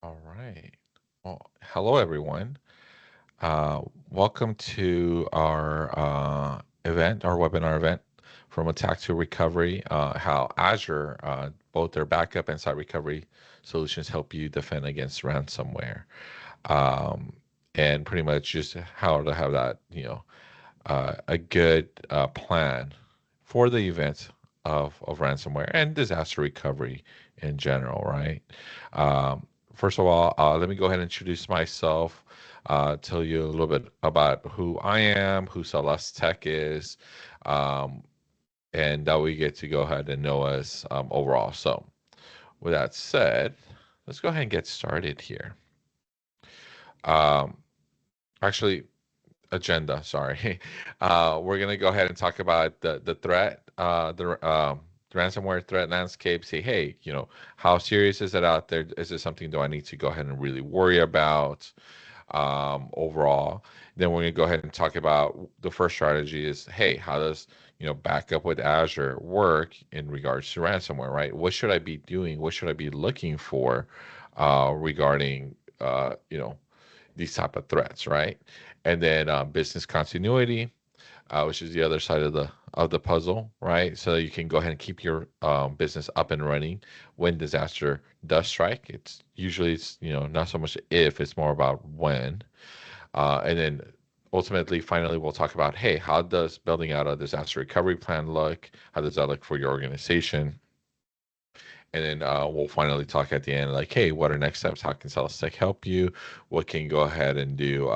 All right. Well, hello everyone. Welcome to our event, our webinar event from Attack to Recovery. How Azure, both their backup and site recovery solutions, help you defend against ransomware, um, and pretty much just how to have that, a good plan for the event of ransomware and disaster recovery in general, right? Um, First of all, let me go ahead and introduce myself, tell you a little bit about who I am, who Celeste Tech is, um, and that we get to go ahead and know us overall. So, with that said, let's go ahead and get started here. Um, Actually, agenda. Sorry, we're gonna go ahead and talk about the threat, the ransomware threat landscape. Say, hey, how serious is it out there? Is it something do I need to go ahead and really worry about overall? Then we're gonna go ahead and talk about the first strategy is, hey, how does backup with Azure work in regards to ransomware, right? What should I be doing? What should I be looking for regarding these type of threats, right? And then business continuity, which is the other side of the puzzle, right? So you can go ahead and keep your business up and running when disaster does strike. It's usually not so much if, it's more about when. And then ultimately, finally, we'll talk about, hey, how does building out a disaster recovery plan look? How does that look for your organization? And then we'll finally talk at the end, like, hey, what are next steps? How can Celestech help you? What can you go ahead and do,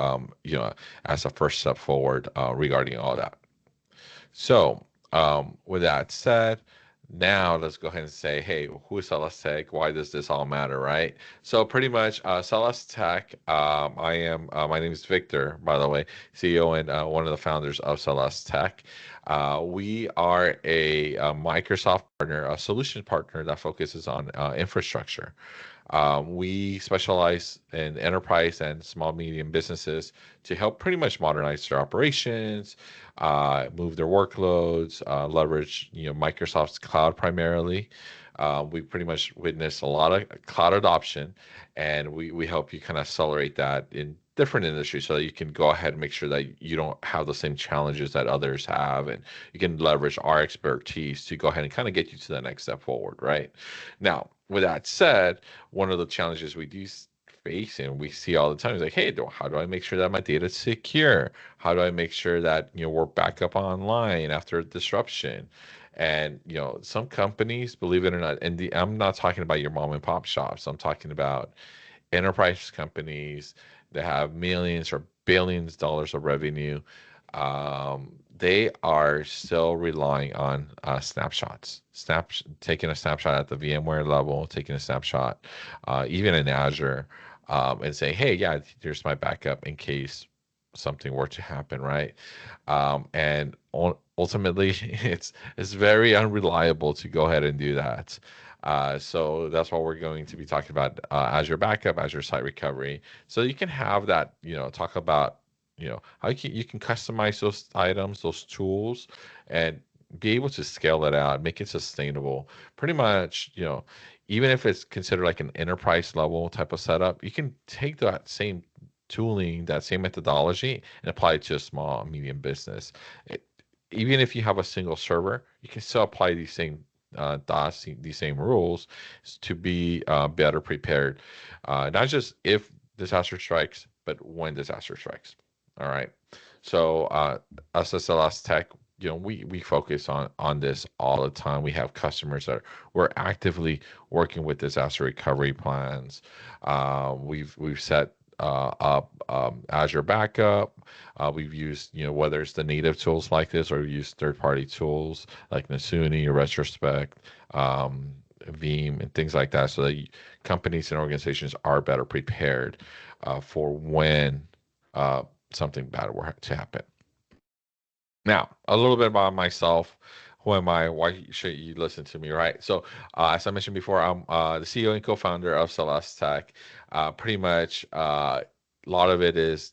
as a first step forward regarding all that? So, with that said, now let's go ahead and say, hey, who is Celestech? Why does this all matter, right? So, pretty much, Celestech, my name is Victor, by the way, CEO and one of the founders of Celestech. We are a Microsoft partner, a solution partner that focuses on infrastructure. We specialize in enterprise and small medium businesses to help pretty much modernize their operations, move their workloads, leverage Microsoft's cloud primarily. We pretty much witnessed a lot of cloud adoption, and we help you kind of accelerate that in different industries so that you can go ahead and make sure that you don't have the same challenges that others have, and you can leverage our expertise to go ahead and kind of get you to the next step forward, right? Now, with that said, one of the challenges we do face and we see all the time is like, hey, how do I make sure that my data is secure? How do I make sure that we're back up online after a disruption? And some companies, believe it or not, and I'm not talking about your mom and pop shops. I'm talking about enterprise companies that have millions or billions of dollars of revenue. They are still relying on snapshots, taking a snapshot at the VMware level, taking a snapshot even in Azure, and saying, hey, yeah, here's my backup in case something were to happen, right? And ultimately, it's very unreliable to go ahead and do that. So that's what we're going to be talking about, Azure Backup, Azure Site Recovery. So you can have that, talk about, how you can customize those items, those tools, and be able to scale it out, make it sustainable. Pretty much, even if it's considered like an enterprise level type of setup, you can take that same tooling, that same methodology, and apply it to a small, medium business. It, Even if you have a single server, you can still apply these same DOS, these same rules to be better prepared, not just if disaster strikes, but when disaster strikes. All right. So us as Celeste Tech, we focus on this all the time. We have customers that we're actively working with disaster recovery plans. We've set up Azure Backup. We've used, whether it's the native tools like this or we use third-party tools like Nasuni or Retrospect, Veeam, and things like that, so that companies and organizations are better prepared for when uh, something bad were to happen. Now, a little bit about myself. Who am I? Why should you listen to me, right? So, as I mentioned before, I'm the CEO and co-founder of Celeste Tech. Pretty much, a lot of it is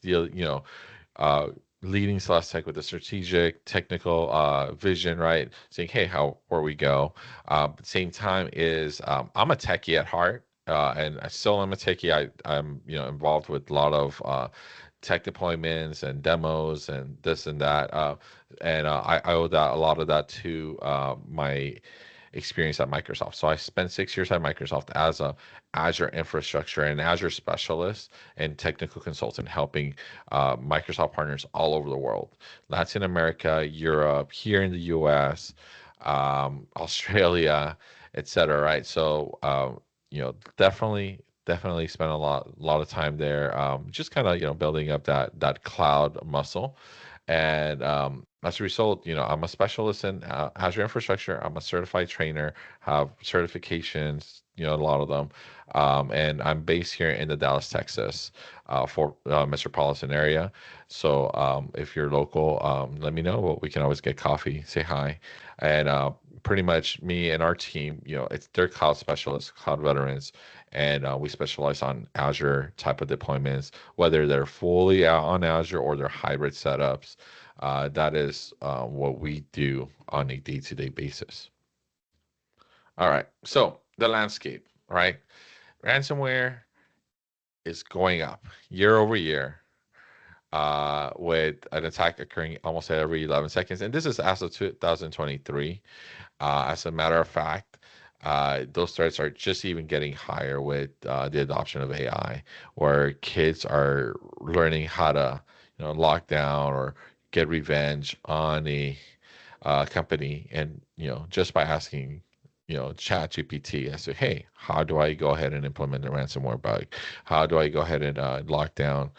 uh, leading Celeste Tech with a strategic, technical vision, right? Saying, hey, how where we go. At the same time, is I'm a techie at heart. and I still am a techie. I'm involved with a lot of tech deployments and demos and this and that. And I owe that a lot of that to my experience at Microsoft. So I spent 6 years at Microsoft as a Azure infrastructure and Azure specialist and technical consultant, helping Microsoft partners all over the world, Latin America, Europe, here in the U.S., Australia, etc. Right. So definitely spent a lot of time there, just kind of building up that cloud muscle. And as a result, I'm a specialist in Azure infrastructure. I'm a certified trainer, have certifications, a lot of them. And I'm based here in the Dallas, Texas, for metropolitan area. So if you're local, let me know. We can always get coffee, say hi. And pretty much me and our team, they're cloud specialists, cloud veterans, and we specialize on Azure type of deployments, whether they're fully out on Azure or they're hybrid setups. That is what we do on a day-to-day basis. All right. So the landscape, right? Ransomware is going up year over year, with an attack occurring almost every 11 seconds. And this is as of 2023. As a matter of fact, those threats are just even getting higher with the adoption of AI, where kids are learning how to, lock down or get revenge on a company, and just by asking, Chat GPT as to, hey, how do I go ahead and implement a ransomware bug? How do I go ahead and lock down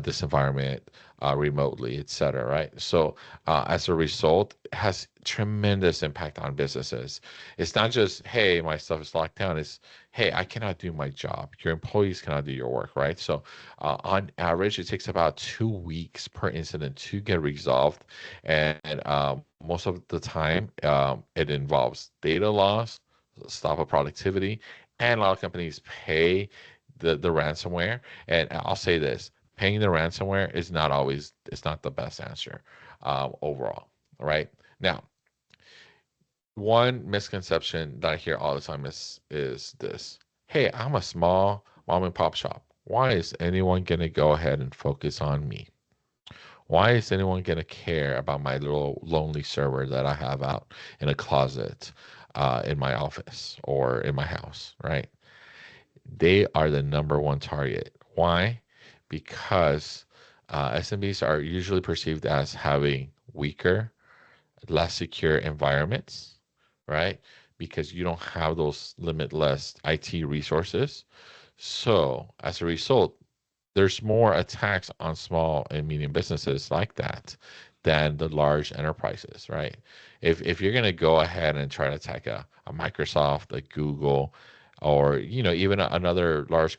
this environment remotely, etc. Right? So as a result, it has tremendous impact on businesses. It's not just, hey, my stuff is locked down. It's, hey, I cannot do my job. Your employees cannot do your work, right? So on average, it takes about 2 weeks per incident to get resolved. And most of the time, it involves data loss, stop of productivity, and a lot of companies pay the ransomware. And I'll say this, paying the ransomware is not always, it's not the best answer overall, right? Now, one misconception that I hear all the time is this. Hey, I'm a small mom and pop shop. Why is anyone gonna go ahead and focus on me? Why is anyone gonna care about my little lonely server that I have out in a closet, in my office or in my house, right? They are the number one target. Why? Because SMBs are usually perceived as having weaker, less secure environments, right? Because you don't have those limitless IT resources. So as a result, there's more attacks on small and medium businesses like that than the large enterprises, right? If you're gonna go ahead and try to attack a Microsoft, a Google, or even another large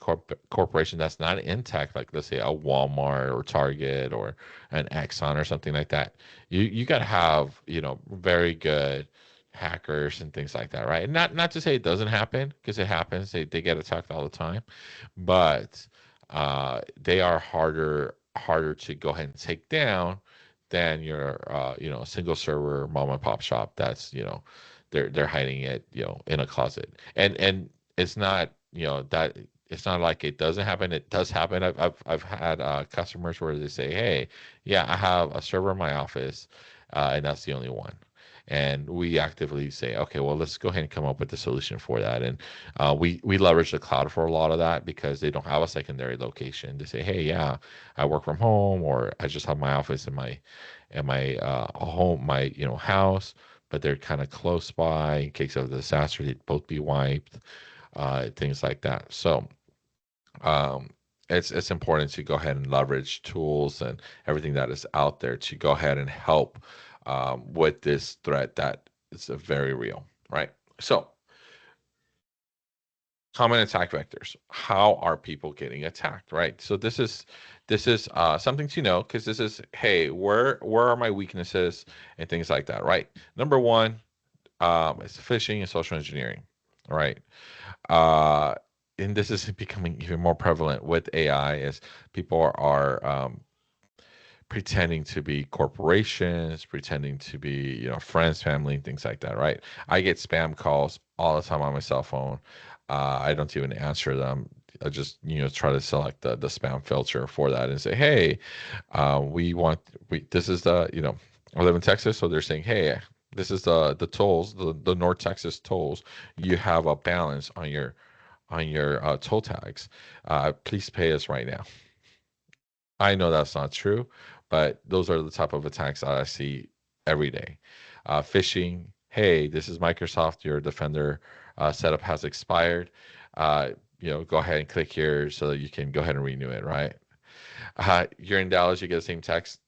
corporation that's not in tech, like let's say a Walmart or Target or an Exxon or something like that, you gotta have very good hackers and things like that, right? And not to say it doesn't happen, because it happens. They get attacked all the time, but they are harder to go ahead and take down than your single server mom and pop shop that's they're hiding it in a closet. And it's not that, it's not like it doesn't happen. It does happen. I've had customers where they say, hey, yeah, I have a server in my office, and that's the only one. And we actively say, okay, well, let's go ahead and come up with a solution for that. And we leverage the cloud for a lot of that, because they don't have a secondary location. They say, hey, yeah, I work from home, or I just have my office in my home, my house, but they're kind of close by in case of a disaster. They'd both be wiped, things like that. So um, it's important to go ahead and leverage tools and everything that is out there to go ahead and help with this threat that is very real, right? So common attack vectors. How are people getting attacked, right? So this is something to know, because this is, hey, where are my weaknesses and things like that, right? Number one, is phishing and social engineering, right? Uh, and this is becoming even more prevalent with AI, as people are pretending to be corporations, pretending to be, friends, family, and things like that, right? I get spam calls all the time on my cell phone. I don't even answer them. I just, try to select the spam filter for that and say, hey, this is I live in Texas, so they're saying, hey, this is the tolls, the North Texas tolls. You have a balance on your toll tags. Please pay us right now. I know that's not true, but those are the type of attacks that I see every day. Phishing, hey, this is Microsoft, your Defender setup has expired. Go ahead and click here so that you can go ahead and renew it, right? You're in Dallas, you get the same text.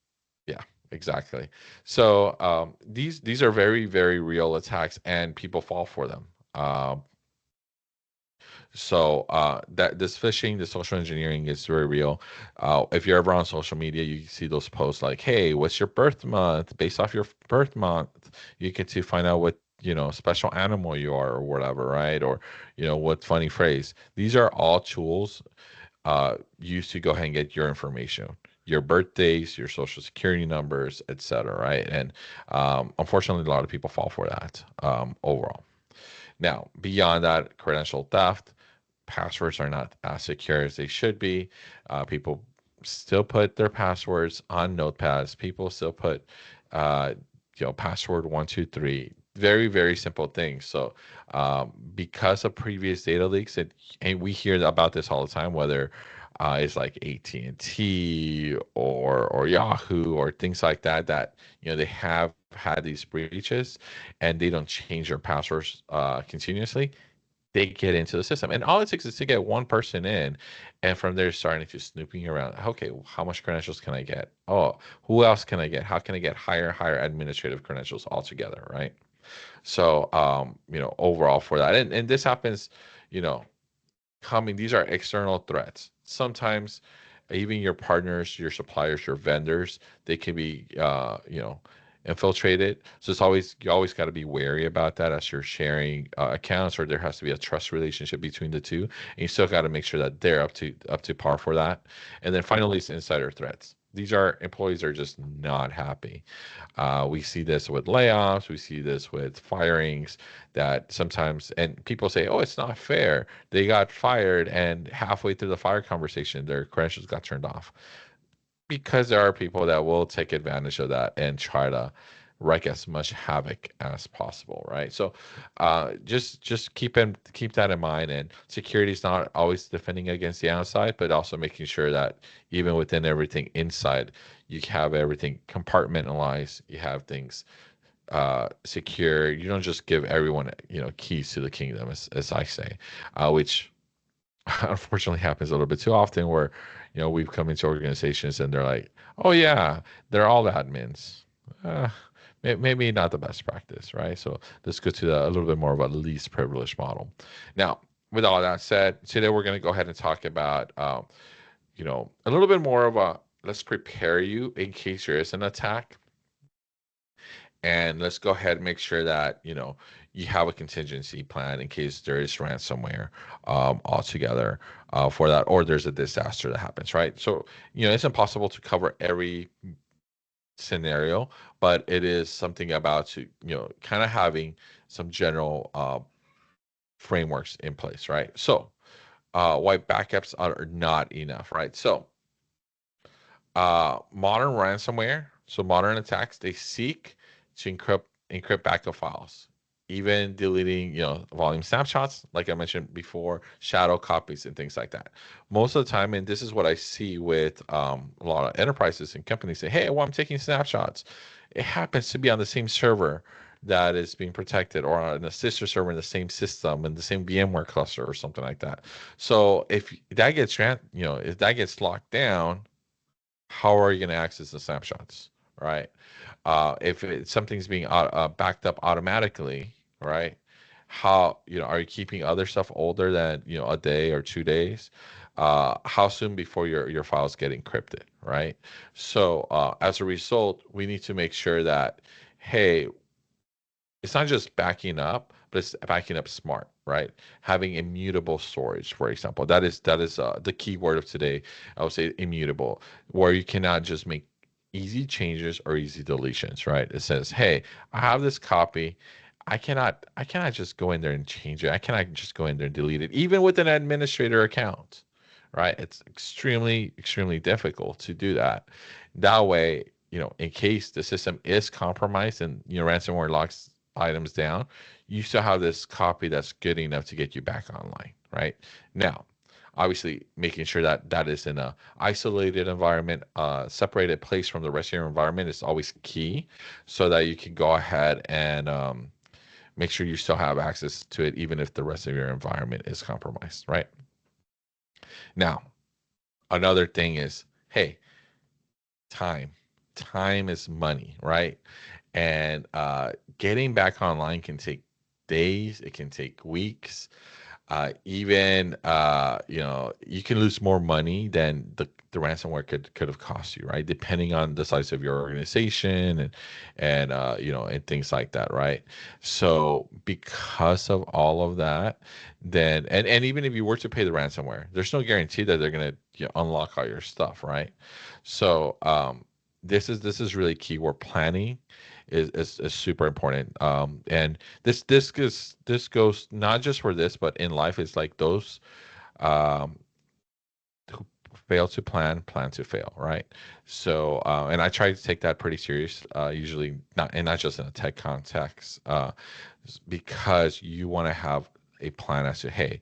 Yeah, exactly. So these are very, very real attacks, and people fall for them. So that this phishing, the social engineering is very real. If you're ever on social media, you see those posts like, "Hey, what's your birth month?" Based off your birth month, you get to find out what special animal you are or whatever, right? Or what funny phrase. These are all tools used to go ahead and get your information, your birthdays, your social security numbers, etc. Right? And unfortunately, a lot of people fall for that overall. Now, beyond that, credential theft, passwords are not as secure as they should be. People still put their passwords on notepads. People still put, uh, password 123. Very, very simple things. So, because of previous data leaks, and we hear about this all the time, whether it's like AT&T or Yahoo or things like that, that they have had these breaches, and they don't change their passwords continuously. They get into the system, and all it takes is to get one person in, and from there starting to snooping around. Okay, how much credentials can I get? Oh, who else can I get? How can I get higher administrative credentials altogether, right? So overall for that, and this happens, you know these are external threats. Sometimes even your partners, your suppliers, your vendors, they can be infiltrated. So you always got to be wary about that as you're sharing accounts, or there has to be a trust relationship between the two, and you still got to make sure that they're up to par for that. And then finally, it's insider threats. These are employees are just not happy. We see this with layoffs. We see this with firings that sometimes, and people say, oh, it's not fair. They got fired, and halfway through the fire conversation, their credentials got turned off. Because there are people that will take advantage of that and try to wreak as much havoc as possible, right? So, just keep that in mind. And security is not always defending against the outside, but also making sure that even within everything inside, you have everything compartmentalized. You have things secure. You don't just give everyone keys to the kingdom, as I say, which unfortunately happens a little bit too often, where we've come into organizations and they're like, oh yeah, they're all admins. uh, Maybe not the best practice, right? So let's go to a little bit more of a least privileged model. Now, with all that said, today we're going to go ahead and talk about a little bit more of a, let's prepare you in case there is an attack, and let's go ahead and make sure that you have a contingency plan in case there is ransomware altogether for that, or there's a disaster that happens, right? So it's impossible to cover every scenario, but it is something about to kind of having some general frameworks in place, right? So why backups are not enough, right? So modern ransomware, so modern attacks, they seek to encrypt backup files, even deleting, volume snapshots, like I mentioned before, shadow copies and things like that. Most of the time, and this is what I see with a lot of enterprises and companies say, hey, well, I'm taking snapshots. It happens to be on the same server that is being protected, or on a sister server in the same system in the same VMware cluster or something like that. So if that gets if that gets locked down, how are you going to access the snapshots, right? If something's being backed up automatically, right? How are you keeping other stuff older than a day or 2 days? How soon before your files get encrypted, right? So as a result, we need to make sure that, hey, it's not just backing up, but it's backing up smart, right? Having immutable storage, for example, that is the key word of today. I would say immutable, where you cannot just make easy changes or easy deletions, right? It says, hey, I have this copy. I cannot just go in there and change it. I cannot just go in there and delete it, even with an administrator account, right? It's extremely difficult to do that. That way, in case the system is compromised and ransomware locks items down, you still have this copy that's good enough to get you back online, right? Now, obviously making sure that that is in a isolated environment, separated place from the rest of your environment is always key, so that you can go ahead and make sure you still have access to it even if the rest of your environment is compromised, right? Now, another thing is, hey, time. Time is money, right? And getting back online can take days, it can take weeks, even you can lose more money than the ransomware could have cost you, right? Depending on the size of your organization and things like that, right? So because of all of that, then and even if you were to pay the ransomware, there's no guarantee that they're gonna unlock all your stuff, right? So this is really key. Where planning is super important. And this goes not just for this, but in life. It's like those um, who fail to plan to fail, right? So, and I try to take that pretty serious. Usually, not just in a tech context, because you want to have a plan as to, hey,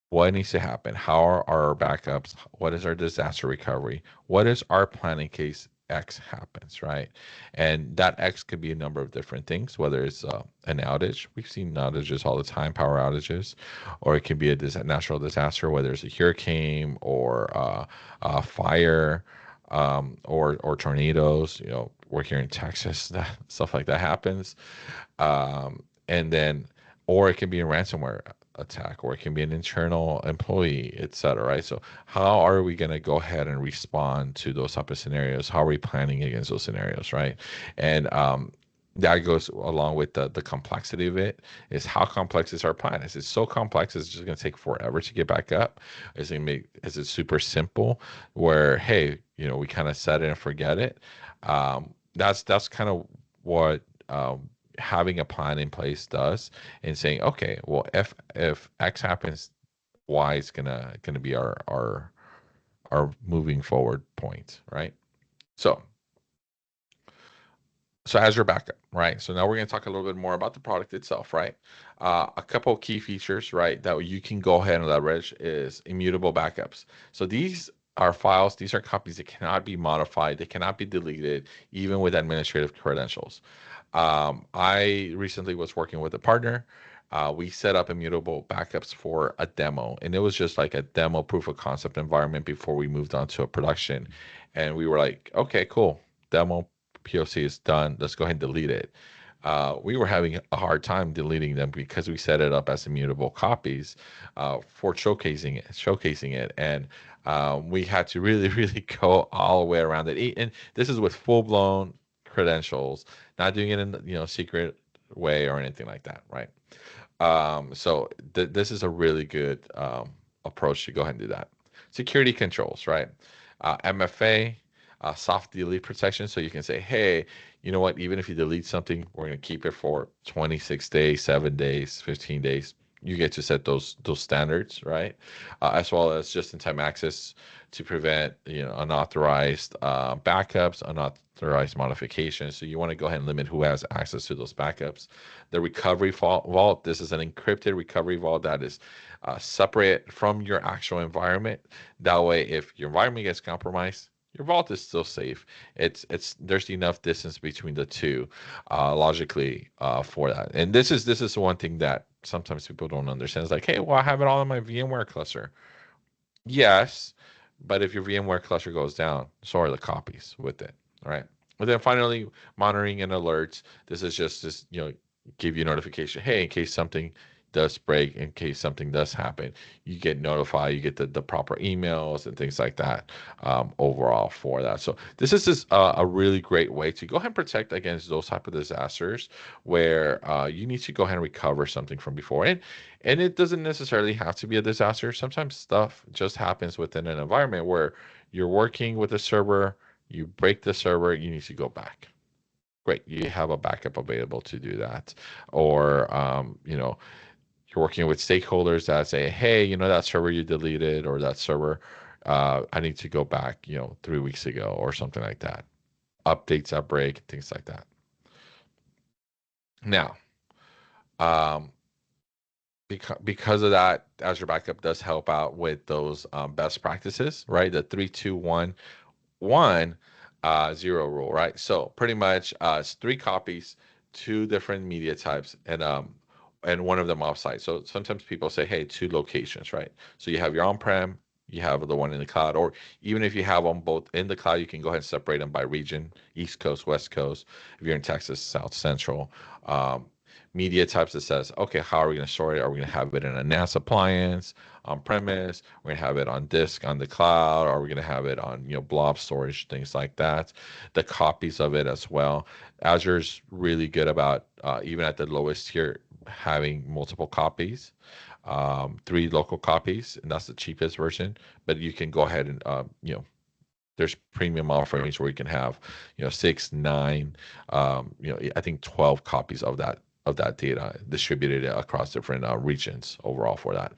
what needs to happen? How are our backups? What is our disaster recovery? What is our plan in case X happens, right? And that X could be a number of different things, whether it's an outage. We've seen outages all the time, power outages, or it can be a natural disaster, whether it's a hurricane or a fire, or tornadoes. We're here in Texas, stuff like that happens. And then, or it can be a ransomware attack, or it can be an internal employee, etc. Right? So, how are we going to go ahead and respond to those type of scenarios? How are we planning against those scenarios, right? And that goes along with the complexity of it. Is how complex is our plan? Is it so complex it's just going to take forever to get back up? Is it super simple where, hey, we kind of set it and forget it? That's kind of what having a plan in place does, and saying, okay, well, if X happens, Y is gonna be our moving forward point, right? So so Azure Backup, right? So now we're going to talk a little bit more about the product itself, right? A couple of key features, right, that you can go ahead and leverage is immutable backups. So these are files, these are copies that cannot be modified, they cannot be deleted, even with administrative credentials. I recently was working with a partner. We set up immutable backups for a demo, and it was just like a demo proof of concept environment before we moved on to a production. And we were like, okay, cool. Demo POC is done. Let's go ahead and delete it. We were having a hard time deleting them because we set it up as immutable copies for showcasing it, and we had to really, really go all the way around it. And this is with full blown credentials, not doing it in secret way or anything like that, right? So this is a really good approach to go ahead and do that. Security controls, right? MFA, soft delete protection. So you can say, hey, you know what? Even if you delete something, we're going to keep it for 26 days, 7 days, 15 days. You get to set those standards, right? As well as just-in-time access to prevent unauthorized backups, unauthorized modifications. So you want to go ahead and limit who has access to those backups. The recovery vault. This is an encrypted recovery vault that is separate from your actual environment. That way, if your environment gets compromised, your vault is still safe. It's there's enough distance between the two, logically, for that. And this is one thing that sometimes people don't understand. It's like, hey, well, I have it all in my VMware cluster. Yes, but if your VMware cluster goes down, so are the copies with it, right? And then finally, monitoring and alerts. This is just give you notification. Hey, in case something does break, in case something does happen, you get notified. You get the proper emails and things like that. Overall for that. So this is just a really great way to go ahead and protect against those type of disasters where you need to go ahead and recover something from before. And it doesn't necessarily have to be a disaster. Sometimes stuff just happens within an environment where you're working with a server, You break the server, you need to go back. Great, you have a backup available to do that. Or, you're working with stakeholders that say, hey, that server you deleted, or that server, I need to go back, 3 weeks ago or something like that. Updates that break, things like that. Now, um, because of that, Azure Backup does help out with those best practices, right? The 3-2-1-1-0 rule, right? So pretty much it's 3 copies, 2 different media types, and one of them offsite. So sometimes people say, hey, 2 locations, right? So you have your on-prem, you have the one in the cloud, or even if you have them both in the cloud, you can go ahead and separate them by region: East Coast, West Coast. If you're in Texas, South Central. Media types that says, okay, how are we going to store it? Are we going to have it in a NAS appliance, on premise? We're going to have it on disk on the cloud? Are we going to have it on, blob storage, things like that? The copies of it as well. Azure's really good about, even at the lowest tier, having multiple copies, 3 local copies, and that's the cheapest version. But you can go ahead and, there's premium offerings where you can have, 6, 9, I think 12 copies of that data distributed across different regions overall for that.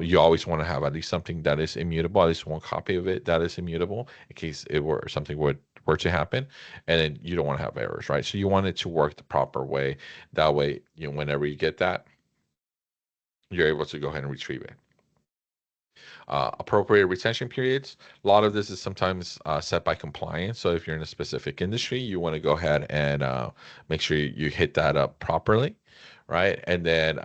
You always want to have at least something that is immutable, at least one copy of it that is immutable in case it were something were to happen, and then you don't want to have errors, right? So you want it to work the proper way. That way, whenever you get that, you're able to go ahead and retrieve it. Appropriate retention periods. A lot of this is sometimes set by compliance. So if you're in a specific industry, you want to go ahead and make sure you hit that up properly, right? And then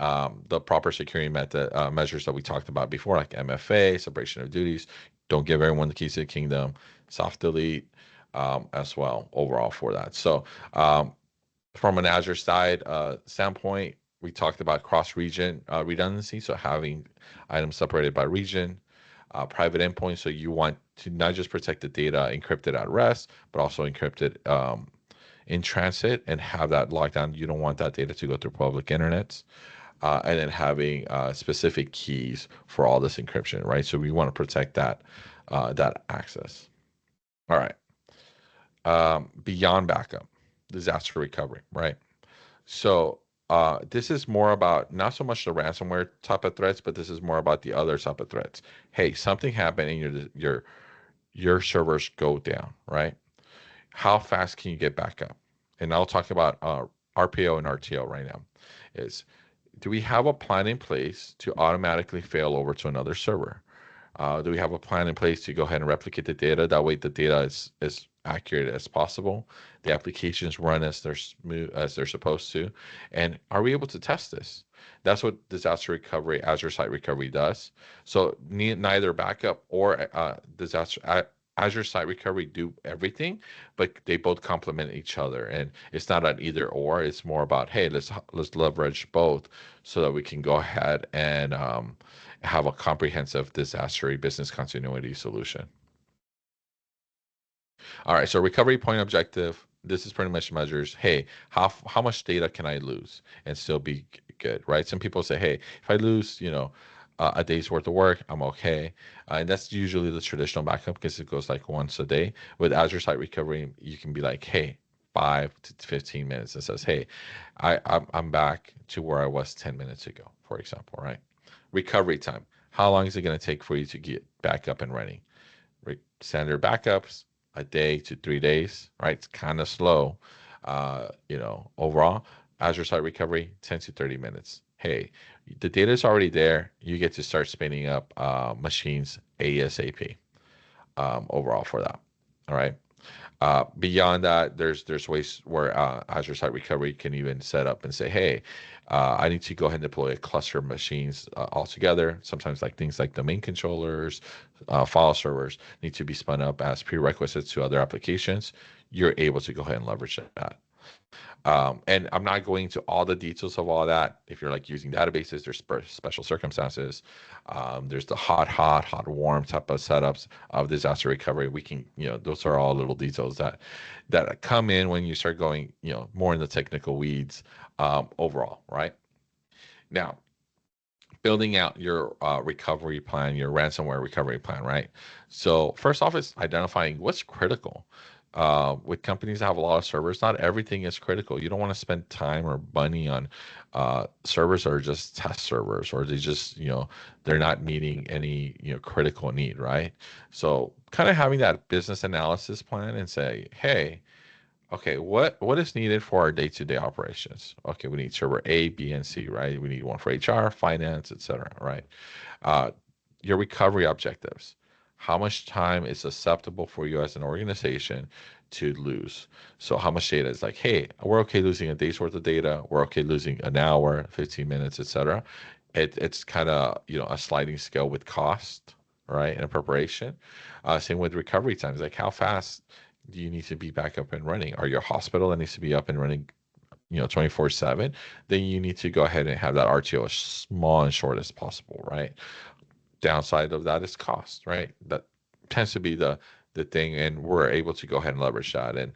the proper security measures that we talked about before, like MFA, separation of duties. Don't give everyone the keys to the kingdom. Soft delete as well overall for that. So from an Azure side standpoint, we talked about cross-region redundancy, so having items separated by region, private endpoints. So you want to not just protect the data encrypted at rest, but also encrypted in transit and have that locked down. You don't want that data to go through public internets. And then having specific keys for all this encryption, right? So we want to protect that access. All right. Beyond backup, disaster recovery, right? So this is more about not so much the ransomware type of threats, but this is more about the other type of threats. Hey, something happened and your servers go down, right? How fast can you get back up? And I'll talk about RPO and RTO right now. Is do we have a plan in place to automatically fail over to another server? Do we have a plan in place to go ahead and replicate the data? That way, the data is accurate as possible. The applications run as they're smooth as they're supposed to. And are we able to test this? That's what disaster recovery, Azure Site Recovery does. So neither backup or Azure Site Recovery do everything, but they both complement each other. And it's not an either or. It's more about, hey, let's leverage both so that we can go ahead and have a comprehensive disaster business continuity solution. All right, so recovery point objective. This is pretty much measures, hey, how much data can I lose and still be good, right? Some people say, hey, if I lose, a day's worth of work, I'm okay. And that's usually the traditional backup because it goes like once a day. With Azure Site Recovery, you can be like, hey, 5 to 15 minutes and says, hey, I'm back to where I was 10 minutes ago, for example, right? Recovery time. How long is it going to take for you to get back up and running? Standard backups, a day to 3 days, right? It's kind of slow, overall. Azure Site Recovery, 10 to 30 minutes. Hey, the data is already there. You get to start spinning up machines ASAP overall for that. All right. Beyond that, there's ways where Azure Site Recovery can even set up and say, hey, I need to go ahead and deploy a cluster of machines altogether. Sometimes like things like domain controllers, file servers need to be spun up as prerequisites to other applications. You're able to go ahead and leverage that. And I'm not going into all the details of all that. If you're like using databases, there's special circumstances. There's the hot, warm type of setups of disaster recovery. We can, those are all little details that come in when you start going, more in the technical weeds overall, right? Now, building out your recovery plan, your ransomware recovery plan, right? So first off is identifying what's critical. with companies that have a lot of servers, not everything is critical. You don't want to spend time or money on servers that are just test servers, or they just, they're not meeting any, critical need, right? So kind of having that business analysis plan and say, hey, okay, what is needed for our day-to-day operations? Okay, we need server A, B, and C, right? We need one for HR, finance, etc., right? Uh, your recovery objectives. How much time is acceptable for you as an organization to lose? So how much data is like, hey, we're okay losing a day's worth of data. We're okay losing an hour, 15 minutes, etc. It's kind of, a sliding scale with cost, right? And preparation. Same with recovery times. Like how fast do you need to be back up and running? Are you a hospital that needs to be up and running, 24/7? Then you need to go ahead and have that RTO as small and short as possible, right? Downside of that is cost, right? That tends to be the thing, and we're able to go ahead and leverage that. And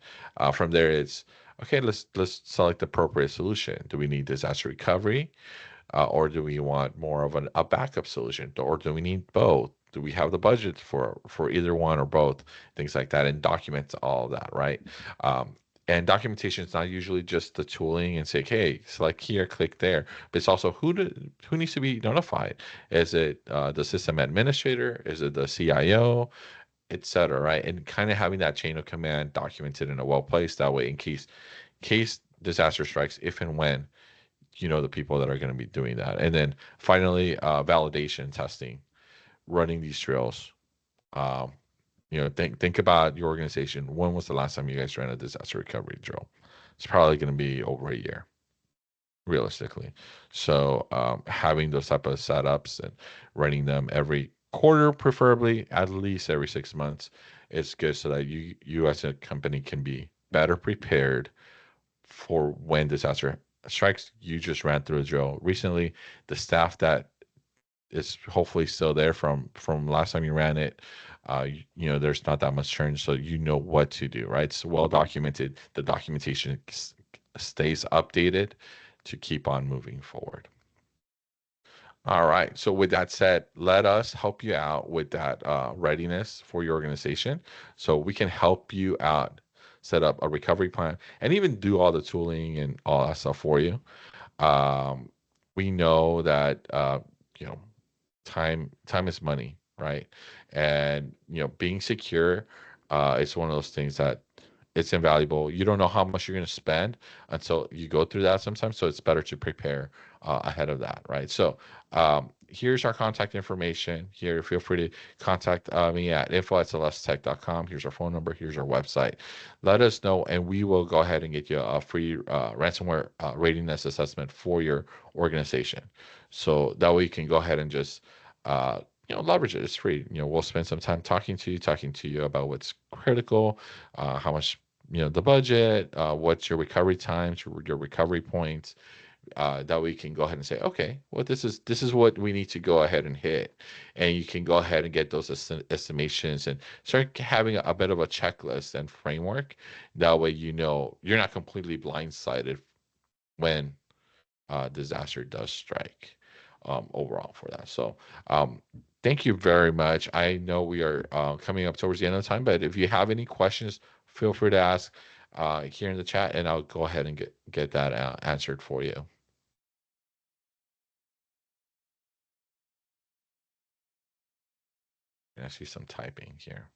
from there, it's okay. Let's select the appropriate solution. Do we need disaster recovery? Or do we want more of a backup solution, or do we need both? Do we have the budget for either one or both? Things like that, and document all of that, right? And documentation is not usually just the tooling and say, hey, select here, click there, but it's also who needs to be notified. Is it the system administrator? Is it the CIO, et cetera, right? And kind of having that chain of command documented in a well place. That way, in case disaster strikes, if and when, the people that are going to be doing that. And then finally, validation testing, running these drills. Um, think about your organization. When was the last time you guys ran a disaster recovery drill? It's probably going to be over a year, realistically. So having those type of setups and running them every quarter, preferably at least every 6 months, is good so that you as a company can be better prepared for when disaster strikes. You just ran through a drill recently. The staff that is hopefully still there from last time you ran it, there's not that much churn, so you know what to do, right? It's well documented. The documentation stays updated to keep on moving forward. All right. So with that said, let us help you out with that readiness for your organization, so we can help you out set up a recovery plan and even do all the tooling and all that stuff for you. Um, we know that you know time is money, right? And being secure is one of those things that it's invaluable. You don't know how much you're going to spend until you go through that sometimes, so it's better to prepare ahead of that, right? So here's our contact information here. Feel free to contact me at info@celesttech.com. Here's our phone number. Here's our website. Let us know, and we will go ahead and get you a free ransomware readiness assessment for your organization. So that way you can go ahead and just leverage it. It's free. We'll spend some time talking to you about what's critical, how much, the budget, what's your recovery times, your recovery points. That way you can go ahead and say, okay, well, this is what we need to go ahead and hit, and you can go ahead and get those estimations and start having a bit of a checklist and framework. That way, you're not completely blindsided when disaster does strike, overall for that. So, thank you very much. I know we are coming up towards the end of the time, but if you have any questions, feel free to ask here in the chat, and I'll go ahead and get that answered for you. And I see some typing here.